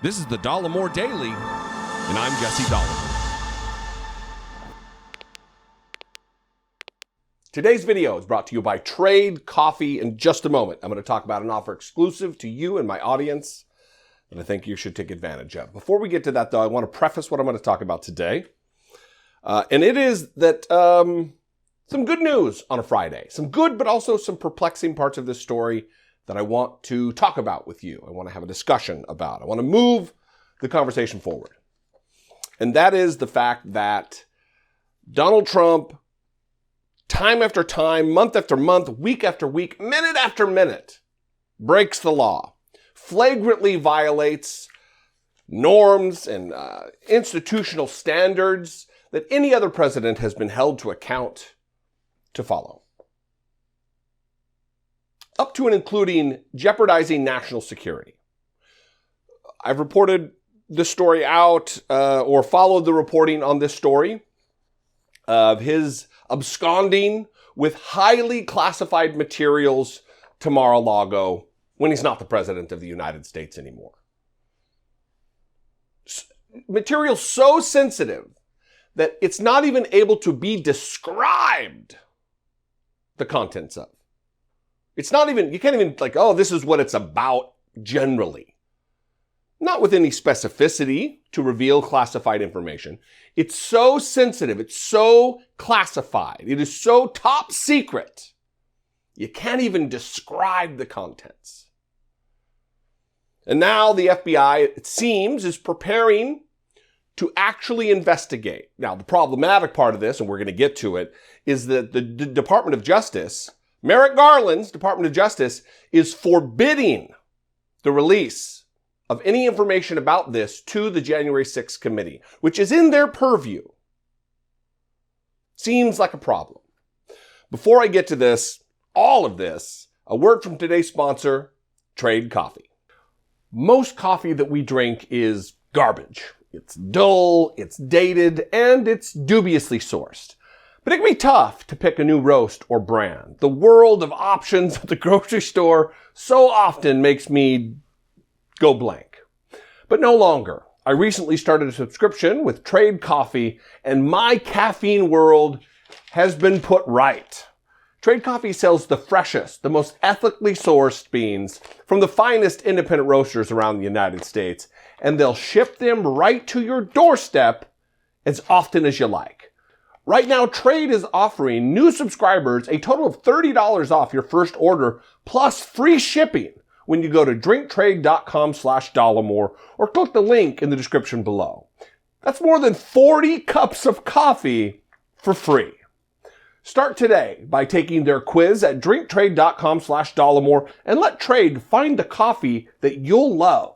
This is the Dollemore Daily, and I'm Jesse Dollemore. Today's video is brought to you by Trade Coffee. In just a moment, I'm going to talk about an offer exclusive to you and my audience that I think you should take advantage of. Before we get to that, though, I want to preface what I'm going to talk about today. And it is that some good news on a Friday. Some good, but also some perplexing parts of this story that I want to talk about with you. I want to have a discussion about. I want to move the conversation forward. And that is the fact that Donald Trump, time after time, month after month, week after week, minute after minute, breaks the law, flagrantly violates norms and institutional standards that any other president has been held to account to follow. Up to and including jeopardizing national security. I've reported this story out or followed the reporting on this story of his absconding with highly classified materials to Mar-a-Lago when he's not the president of the United States anymore. Material so sensitive that it's not even able to be described, the contents of. It's not even, you can't even like, oh, this is what it's about generally. Not with any specificity to reveal classified information. It's so sensitive. It's so classified. It is so top secret. You can't even describe the contents. And now the FBI, it seems, is preparing to actually investigate. Now, the problematic part of this, and we're going to get to it, is that the Department of Justice, Merrick Garland's Department of Justice, is forbidding the release of any information about this to the January 6th committee, which is in their purview. Seems like a problem. Before I get to this, all of this, a word from today's sponsor, Trade Coffee. Most coffee that we drink is garbage. It's dull, it's dated, and it's dubiously sourced. But it can be tough to pick a new roast or brand. The world of options at the grocery store so often makes me go blank. But no longer. I recently started a subscription with Trade Coffee, and my caffeine world has been put right. Trade Coffee sells the freshest, the most ethically sourced beans from the finest independent roasters around the United States, and they'll ship them right to your doorstep as often as you like. Right now, Trade is offering new subscribers a total of $30 off your first order plus free shipping when you go to drinktrade.com/Dollemore or click the link in the description below. That's more than 40 cups of coffee for free. Start today by taking their quiz at drinktrade.com/Dollemore and let Trade find the coffee that you'll love.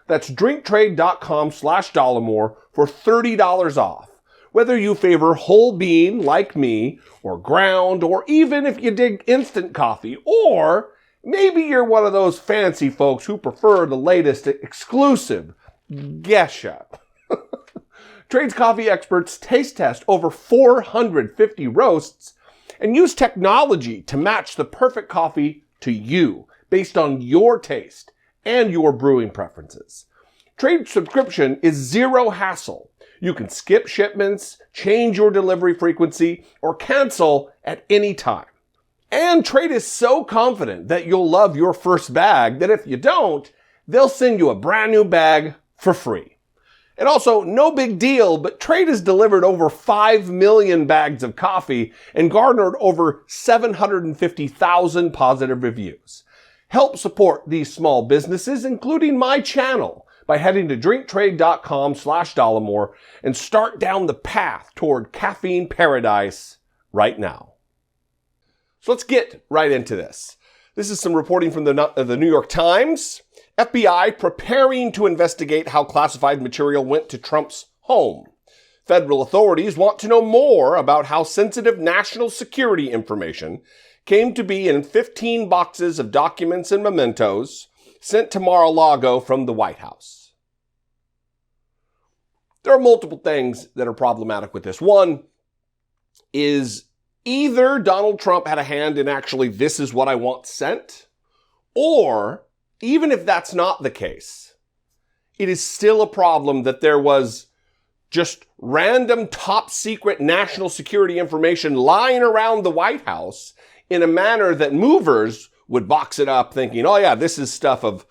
That's drinktrade.com/Dollemore for $30 off. Whether you favor whole bean like me, or ground, or even if you dig instant coffee, or maybe you're one of those fancy folks who prefer the latest exclusive Gesha. Trade's coffee experts taste test over 450 roasts and use technology to match the perfect coffee to you based on your taste and your brewing preferences. Trade subscription is zero hassle. You can skip shipments, change your delivery frequency, or cancel at any time. And Trade is so confident that you'll love your first bag that if you don't, they'll send you a brand new bag for free. And also, no big deal, but Trade has delivered over 5 million bags of coffee and garnered over 750,000 positive reviews. Help support these small businesses, including my channel, by heading to drinktrade.com/Dollemore and start down the path toward caffeine paradise right now. So let's get right into this. This is some reporting from the New York Times. FBI preparing to investigate how classified material went to Trump's home. Federal authorities want to know more about how sensitive national security information came to be in 15 boxes of documents and mementos sent to Mar-a-Lago from the White House. There are multiple things that are problematic with this. One is either Donald Trump had a hand in actually this is what I want sent, or even if that's not the case, it is still a problem that there was just random top secret national security information lying around the White House in a manner that movers would box it up thinking, oh yeah, this is stuff of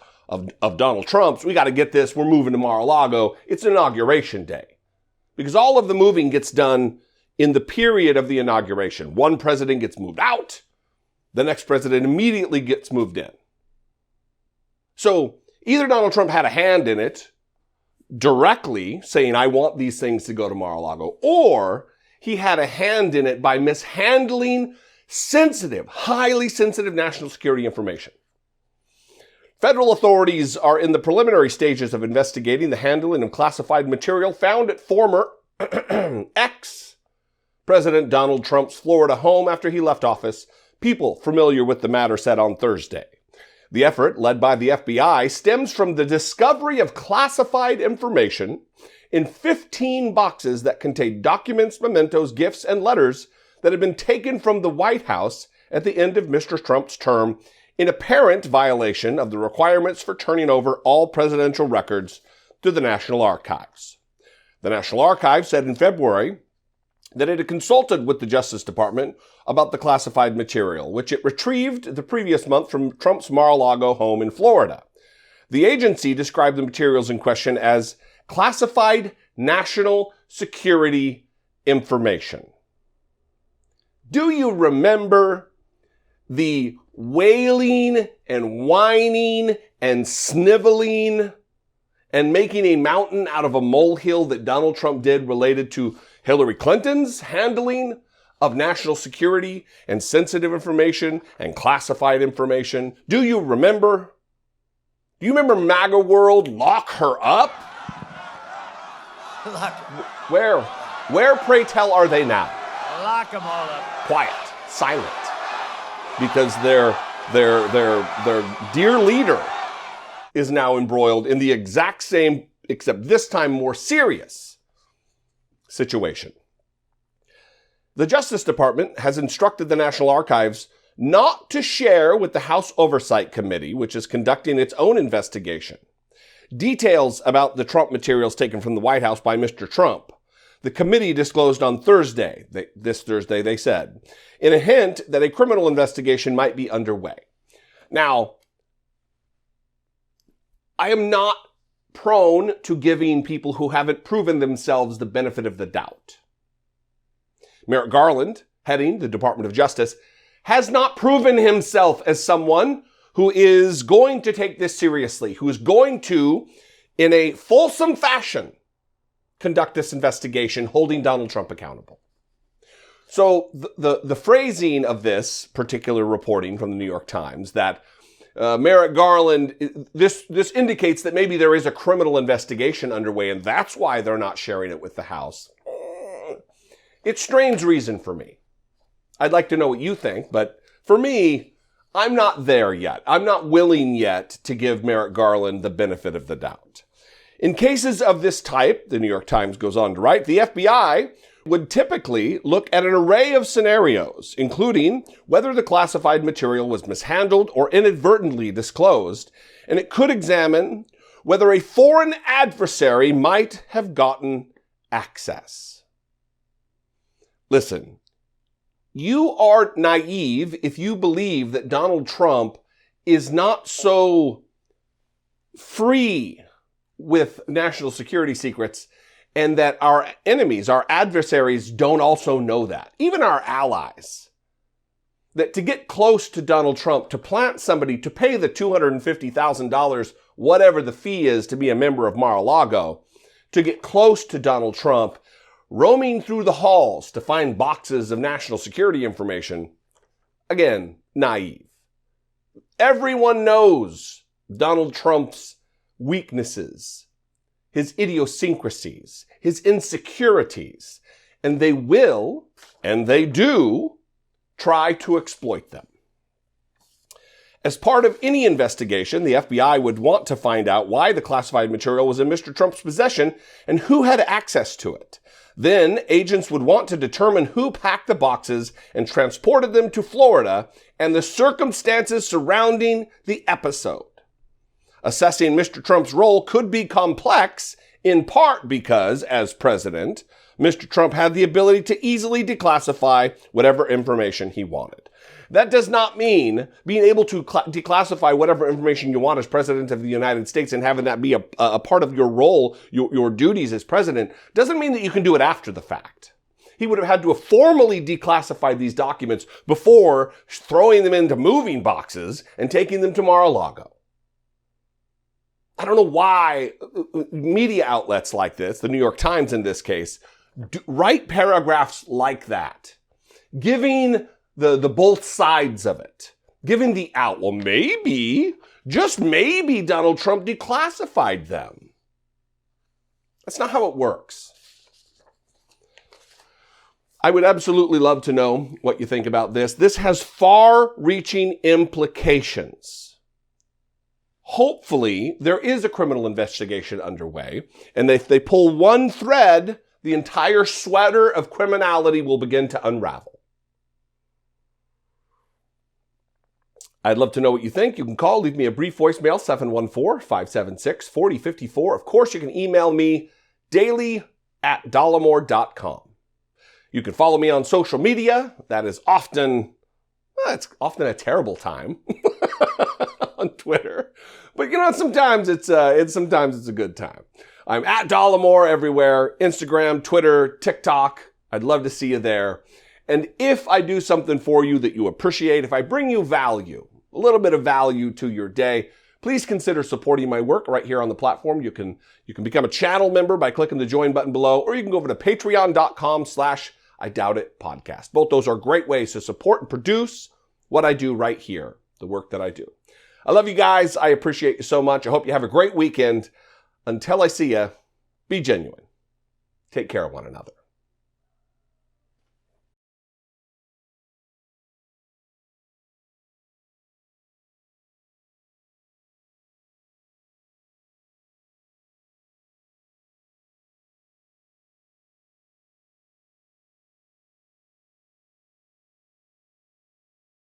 Donald Trump's. We got to get this. We're moving to Mar-a-Lago. It's Inauguration Day. Because all of the moving gets done in the period of the inauguration. One president gets moved out. The next president immediately gets moved in. So either Donald Trump had a hand in it, directly saying, I want these things to go to Mar-a-Lago, or he had a hand in it by mishandling sensitive, highly sensitive national security information. Federal authorities are in the preliminary stages of investigating the handling of classified material found at former ex-President Donald Trump's Florida home after he left office, people familiar with the matter said on Thursday. The effort, led by the FBI, stems from the discovery of classified information in 15 boxes that contain documents, mementos, gifts, and letters that had been taken from the White House at the end of Mr. Trump's term in apparent violation of the requirements for turning over all presidential records to the National Archives. The National Archives said in February that it had consulted with the Justice Department about the classified material, which it retrieved the previous month from Trump's Mar-a-Lago home in Florida. The agency described the materials in question as classified national security information. Do you remember the wailing and whining and sniveling and making a mountain out of a molehill that Donald Trump did related to Hillary Clinton's handling of national security and sensitive information and classified information? Do you remember? Do you remember MAGA World? Lock her up? Where, pray tell, are they now? Lock them all up. Quiet, silent, because their dear leader is now embroiled in the exact same, except this time more serious, situation. The Justice Department has instructed the National Archives not to share with the House Oversight Committee, which is conducting its own investigation, details about the Trump materials taken from the White House by Mr. Trump. The committee disclosed on Thursday, this Thursday, they said, in a hint that a criminal investigation might be underway. Now, I am not prone to giving people who haven't proven themselves the benefit of the doubt. Merrick Garland, heading the Department of Justice, has not proven himself as someone who is going to take this seriously, who is going to, in a fulsome fashion, conduct this investigation, holding Donald Trump accountable. So the phrasing of this particular reporting from the New York Times that Merrick Garland, this indicates that maybe there is a criminal investigation underway and that's why they're not sharing it with the House. It's strange reason for me. I'd like to know what you think, but for me, I'm not there yet. I'm not willing yet to give Merrick Garland the benefit of the doubt. In cases of this type, the New York Times goes on to write, the FBI would typically look at an array of scenarios, including whether the classified material was mishandled or inadvertently disclosed, and it could examine whether a foreign adversary might have gotten access. Listen, you are naive if you believe that Donald Trump is not so free with national security secrets and that our enemies, our adversaries, don't also know that. Even our allies. That to get close to Donald Trump, to plant somebody, to pay the $250,000, whatever the fee is to be a member of Mar-a-Lago, to get close to Donald Trump, roaming through the halls to find boxes of national security information, again, naive. Everyone knows Donald Trump's weaknesses, his idiosyncrasies, his insecurities, and they will, and they do, try to exploit them. As part of any investigation, the FBI would want to find out why the classified material was in Mr. Trump's possession and who had access to it. Then, agents would want to determine who packed the boxes and transported them to Florida and the circumstances surrounding the episode. Assessing Mr. Trump's role could be complex, in part because, as president, Mr. Trump had the ability to easily declassify whatever information he wanted. That does not mean being able to declassify whatever information you want as president of the United States and having that be a part of your role, your duties as president, doesn't mean that you can do it after the fact. He would have had to have formally declassified these documents before throwing them into moving boxes and taking them to Mar-a-Lago. I don't know why media outlets like this, the New York Times in this case, write paragraphs like that, giving the both sides of it, giving the out. Well, maybe, just maybe Donald Trump declassified them. That's not how it works. I would absolutely love to know what you think about this. This has far-reaching implications. Hopefully, there is a criminal investigation underway, and if they pull one thread, the entire sweater of criminality will begin to unravel. I'd love to know what you think. You can call, leave me a brief voicemail, 714-576-4054. Of course, you can email me daily@dollemore.com. You can follow me on social media. That is often, it's often a terrible time on Twitter. But sometimes it's a good time. I'm at Dollemore everywhere, Instagram, Twitter, TikTok. I'd love to see you there. And if I do something for you that you appreciate, if I bring you value, a little bit of value to your day, please consider supporting my work right here on the platform. You can become a channel member by clicking the join button below, or you can go over to patreon.com/IDoubtItPodcast. Both those are great ways to support and produce what I do right here, the work that I do. I love you guys. I appreciate you so much. I hope you have a great weekend. Until I see you, be genuine. Take care of one another.